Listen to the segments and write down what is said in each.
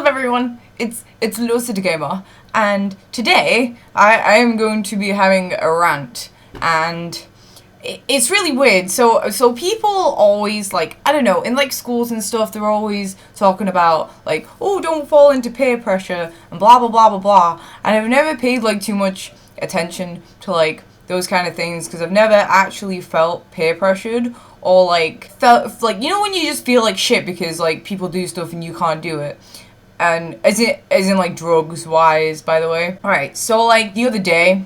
everyone, it's Lucid Gamer, and today I am going to be having a rant, and it's really weird. So people always, like, I don't know, in like schools and stuff, they're always talking about like, oh, don't fall into peer pressure and blah blah blah blah blah, and I've never paid like too much attention to like those kind of things because I've never actually felt peer pressured or like felt like, you know, when you just feel like shit because like people do stuff and you can't do it. And as in like drugs wise, by the way. Alright, so like the other day,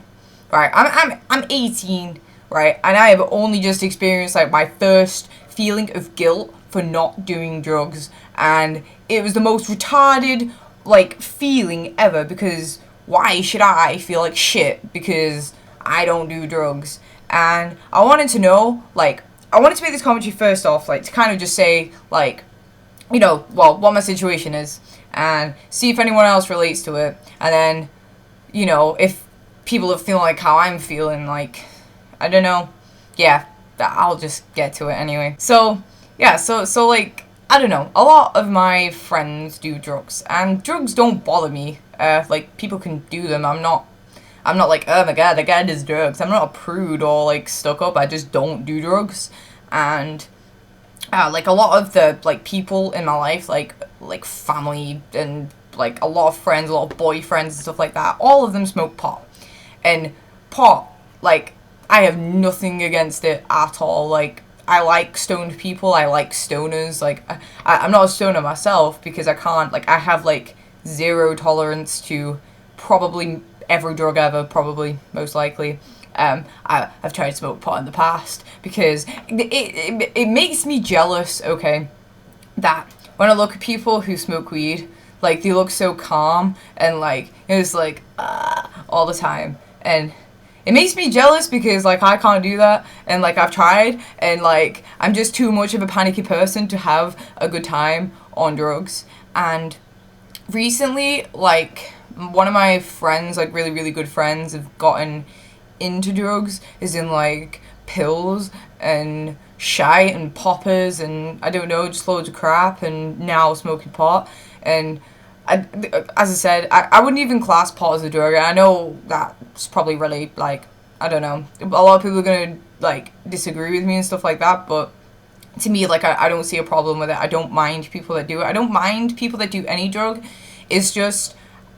right, I'm 18, right, and I have only just experienced like my first feeling of guilt for not doing drugs, and it was the most retarded like feeling ever, because why should I feel like shit because I don't do drugs? And I wanted to know, like, I wanted to make this commentary first off, like, to kind of just say, like, you know, well, what my situation is, and see if anyone else relates to it, and then, you know, if people are feeling like how I'm feeling, like, I don't know, yeah, I'll just get to it anyway. So, yeah, so like, I don't know, a lot of my friends do drugs, and drugs don't bother me. Like, people can do them. I'm not like, oh my god, the guy does drugs. I'm not a prude or like stuck up. I just don't do drugs. And like a lot of the like people in my life, like family and like a lot of friends, a lot of boyfriends and stuff like that, all of them smoke pot. And pot, like, I have nothing against it at all. Like, I like stoned people. I like stoners. Like, I'm not a stoner myself because I can't, like, I have like zero tolerance to probably every drug ever, probably, most likely. I've tried to smoke pot in the past because it makes me jealous, okay, that when I look at people who smoke weed, like, they look so calm and like, it's like, all the time, and it makes me jealous because like I can't do that, and like I've tried, and like I'm just too much of a panicky person to have a good time on drugs. And recently, like, one of my friends, like really, really good friends, have gotten into drugs, as in like pills and shite and poppers and I don't know, just loads of crap, and now smoking pot. And as I said, I wouldn't even class pot as a drug. I know that's probably really, like, I don't know, a lot of people are gonna like disagree with me and stuff like that, but to me, like, I don't see a problem with it. I don't mind people that do it. I don't mind people that do any drug. It's just,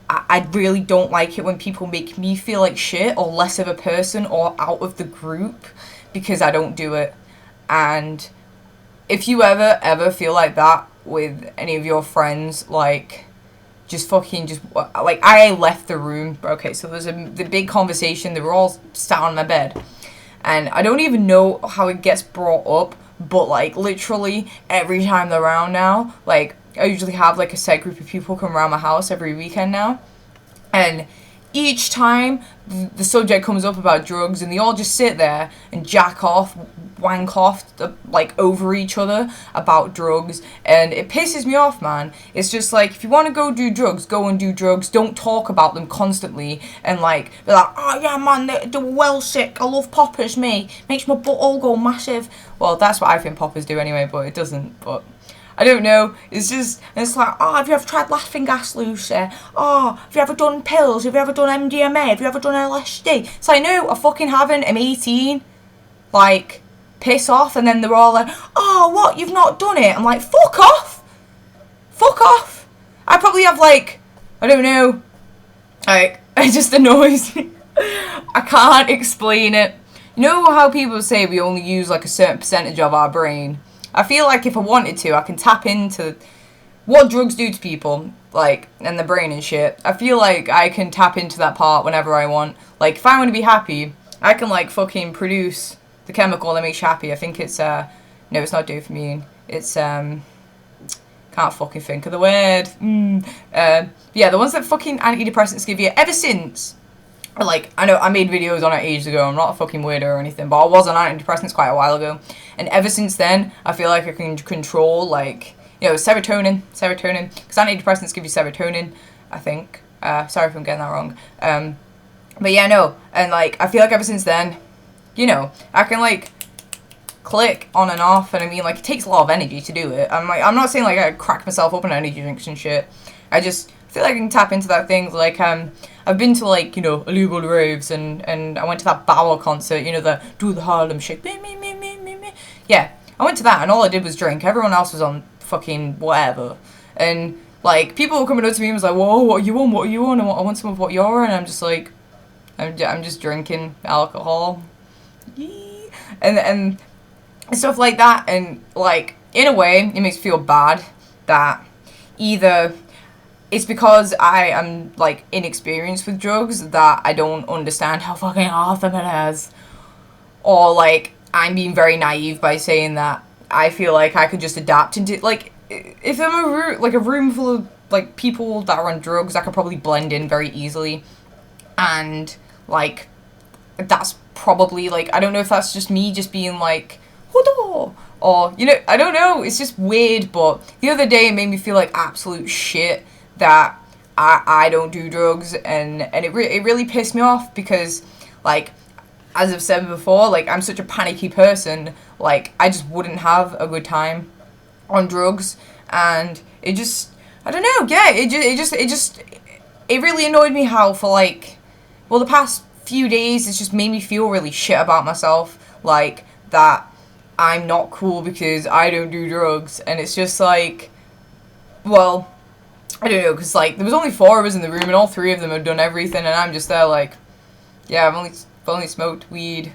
I really don't like it when people make me feel like shit or less of a person or out of the group because I don't do it. And if you ever feel like that with any of your friends, like, just fucking just, like, I left the room. Okay, so there's the big conversation. They were all sat on my bed. And I don't even know how it gets brought up, but, like, literally every time they're around now, like, I usually have, like, a set group of people come around my house every weekend now. And each time the subject comes up about drugs, and they all just sit there and jack off, wank off, like, over each other about drugs. And it pisses me off, man. It's just like, if you want to go do drugs, go and do drugs. Don't talk about them constantly and like be like, oh yeah man, they're well sick, I love poppers, me, makes my butt all go massive. Well, that's what I think poppers do anyway, but it doesn't. But I don't know, it's just, it's like, oh, have you ever tried laughing gas, Lucy? Oh, have you ever done pills? Have you ever done MDMA? Have you ever done LSD? It's like, no, I fucking haven't, I'm 18. Like, piss off. And then they're all like, oh, what, you've not done it? I'm like, fuck off! Fuck off! I probably have, like, I don't know, like, it just annoys me. I can't explain it. You know how people say we only use, like, a certain percentage of our brain? I feel like if I wanted to, I can tap into what drugs do to people, like, and the brain and shit. I feel like I can tap into that part whenever I want. Like, if I want to be happy, I can, like, fucking produce the chemical that makes you happy. I think it's, no, it's not dopamine. It's, can't fucking think of the word. Yeah, the ones that fucking antidepressants give you ever since. Like, I know I made videos on it ages ago. I'm not a fucking weirdo or anything, but I was on antidepressants quite a while ago. And ever since then, I feel like I can control, like, you know, serotonin. Because antidepressants give you serotonin, I think. Sorry if I'm getting that wrong. But yeah, no. And, like, I feel like ever since then, you know, I can, like, click on and off, and I mean, like, it takes a lot of energy to do it. I'm not saying, like, I crack myself open on energy drinks and shit. I just feel like I can tap into that thing. Like, I've been to, like, you know, illegal raves, and I went to that Bauer concert, you know, the Do the Harlem Shake, me. Yeah, I went to that, and all I did was drink. Everyone else was on fucking whatever. And, like, people were coming up to me and was like, whoa, what are you on? What are you on? I want some of what you're on. And I'm just like, I'm just drinking alcohol. Yee. And stuff like that. And, like, in a way, it makes me feel bad that either it's because I am, like, inexperienced with drugs that I don't understand how fucking awesome it is. Or, like, I'm being very naive by saying that I feel like I could just adapt into, like, if I'm a room full of, like, people that are on drugs, I could probably blend in very easily. And, like, that's probably, like, I don't know if that's just me just being, like, or, you know, I don't know, it's just weird, but the other day it made me feel like absolute shit that I don't do drugs, and it really pissed me off because, like, as I've said before, like, I'm such a panicky person, like, I just wouldn't have a good time on drugs, and it just, I don't know, yeah, it really annoyed me how for, like, well, the past few days, it's just made me feel really shit about myself, like, that I'm not cool because I don't do drugs, and it's just, like, well, I don't know, because, like, there was only 4 of us in the room, and all 3 of them had done everything, and I'm just there, like, yeah, I've only smoked weed,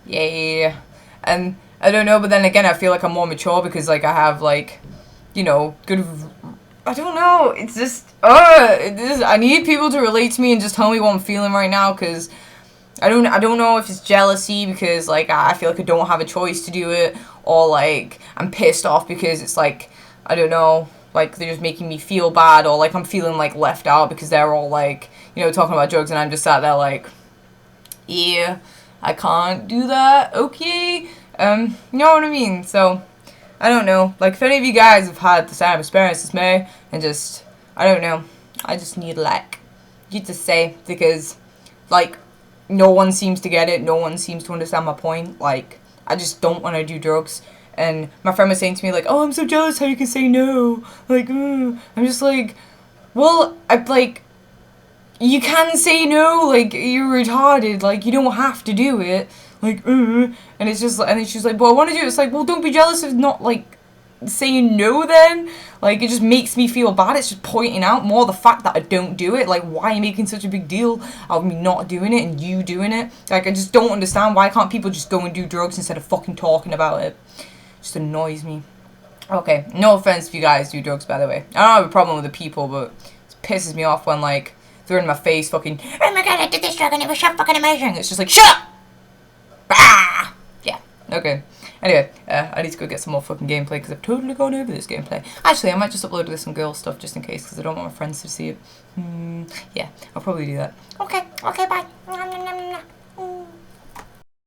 yay, and I don't know, but then again, I feel like I'm more mature because, like, I have, like, you know, good, I don't know, it's just, I need people to relate to me and just tell me what I'm feeling right now, because I don't know if it's jealousy because, like, I feel like I don't have a choice to do it, or, like, I'm pissed off because it's, like, I don't know, like, they're just making me feel bad, or, like, I'm feeling, like, left out because they're all, like, you know, talking about drugs, and I'm just sat there, like, yeah, I can't do that, okay, you know what I mean, so, I don't know, like, if any of you guys have had the same experience as me, and just, I don't know, I just need, like, you to say, because, like, no one seems to get it, no one seems to understand my point, like, I just don't want to do drugs, and my friend was saying to me, like, oh, I'm so jealous how you can say no, like, I'm just like, well, you can say no, like, you're retarded, like, you don't have to do it, like, and it's just, and then she's like, well, I want to do it, it's like, well, don't be jealous of not, like, saying no then, like, it just makes me feel bad, it's just pointing out more the fact that I don't do it, like, why are you making such a big deal out of me not doing it and you doing it, like, I just don't understand, why can't people just go and do drugs instead of fucking talking about it, it just annoys me. Okay, no offense if you guys do drugs, by the way, I don't have a problem with the people, but it pisses me off when, like, they're in my face fucking, oh my god, I did this drug and it was so fucking amazing. It's just like, shut up! Ah! Yeah, okay. Anyway, I need to go get some more fucking gameplay because I've totally gone over this gameplay. Actually, I might just upload this some girl stuff just in case because I don't want my friends to see it. Yeah, I'll probably do that. Okay, bye.